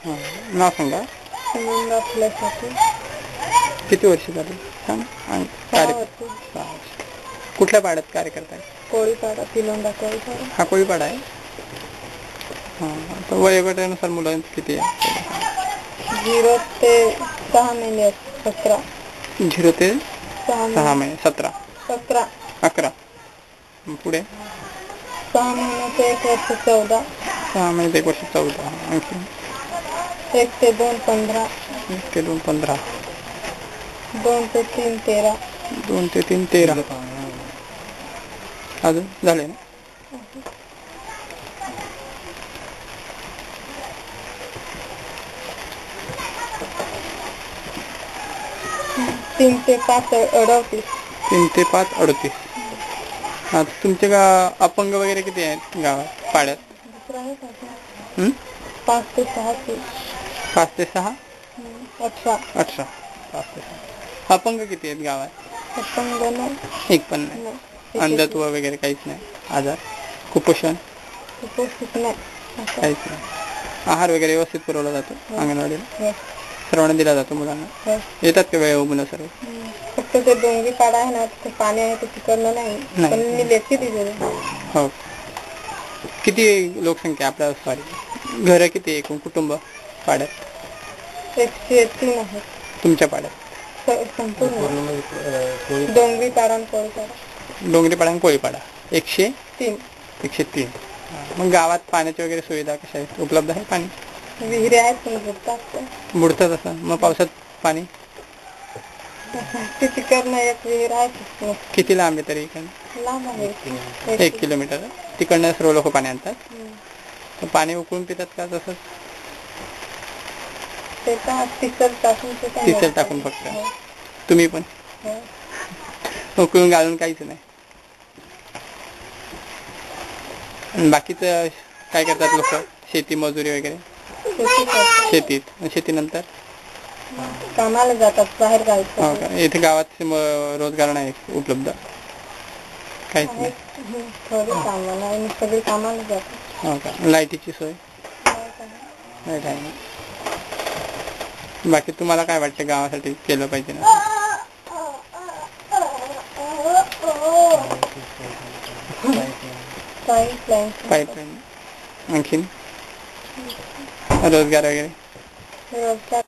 हां, नाव सांगा. सुनंदा आपल्यासाठी. किती वर्ष झाली सांग? आणि 6 वर्ष. 6 वर्ष. कुठल्या पाड्यात कार्य करताय? कोळीपाडा, तिलोंडा कोळीपाडा. हा कोळीपाडा आहे. हां, तर वयोगटानुसार मुलं किती आहे? 0 ते 6 महिने. 17. 0 ते 6 6 महिने. 17. 17. 11. पुढे 6 महिने ते 1 वर्ष 14. 6 महिने 1 वर्ष 14. आणखी 1 ते 2 15. 1 ते 2 15. 2 ते 3 13. 2 ते 3 13. अजून झाले ना? 3 ते 5 38. 3 ते 5 38. हां, तुमचे अपंग वगैरे किती आहेत गावात पाड्यात? 5 ते 6. 5 ते 6. 18. 18. 5 ते 6. अपंग किती आहेत गावात? अपंग एक पण नाही. अंधत्व वगैरे काहीच नाही. आजार, कुपोषण नाही. काहीच नाही. आहार वगैरे व्यवस्थित पुरवला जातो अंगणवाडीला? सर्वांना दिला जातो मुलांना? येतात का वेळ मुलं सर्व? फक्त ते डोंगरी पाडा आहे ना, ते पाणी आहे ते तिकडनं नाही. पण मी लेखी दिलेलं. हो. किती लोकसंख्या आपल्या सॉरी घरं किती आहे एकूण कुटुंब पाड्यात? 103 आहेत. तुमच्या पाड्यात? संपूर्ण डोंगरी पाडा आणि कोळीपाडा. डोंगरी पाडा आणि कोळीपाडा 103. 103. मग गावात पाण्याची वगैरे सुविधा कशा आहेत? उपलब्ध आहे पाणी? विहिरी आहेत पण बुडतात. बुडतं तसं. मग पावसात पाणी? तिकडनं एक विहीर आहे. किती लांब आहे तरी इकडनं? लांब आहे. 1 किलोमीटर. तिकडनं सर्व लोक पाणी आणतात. तर पाणी उकळून पितात का तसंच? ते का तिसर टाकून फक्त. तुम्ही पण? उकळून घालून काहीच नाही. बाकीचं काय करतात लोक? शेती मजुरी वगैरे? शेतीनंतर कामाला जातात बाहेर गावी. हो का? इथे गावात रोजगार नाही उपलब्ध? काहीच नाही. थोडी कामाला आणि सगळी कामाला जातात. हो का? लाईटीची सोय? लाईट आहे ना. बाकी तुम्हाला काय वाटतं गावासाठी केलं पाहिजे ना? पाईपलाईन. आणखीन रोजगार वगैरे? रोजगार